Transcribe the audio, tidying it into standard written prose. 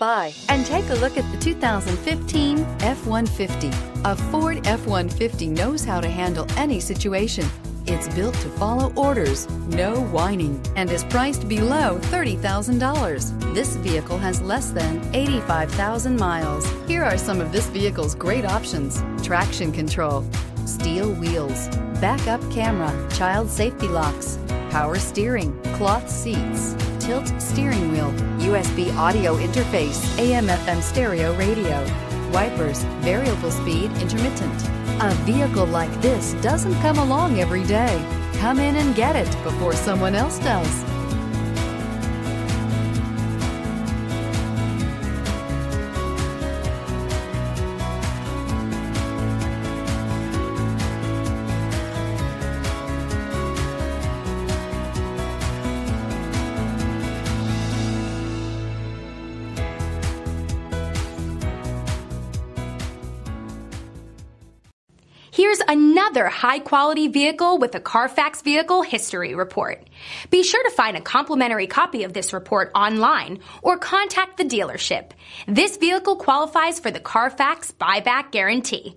by and take a look at the 2015 F-150. A Ford F-150 knows how to handle any situation. It's built to follow orders, no whining, and is priced below $30,000. This vehicle has less than 85,000 miles. Here are some of this vehicle's great options: traction control, steel wheels, backup camera, child safety locks, power steering, cloth seats, tilt steering wheel, USB audio interface, AM/FM stereo radio, wipers, variable speed intermittent. A vehicle like this doesn't come along every day. Come in and get it before someone else does. Here's another high-quality vehicle with a CARFAX Vehicle History Report. Be sure to find a complimentary copy of this report online or contact the dealership. This vehicle qualifies for the CARFAX Buyback Guarantee.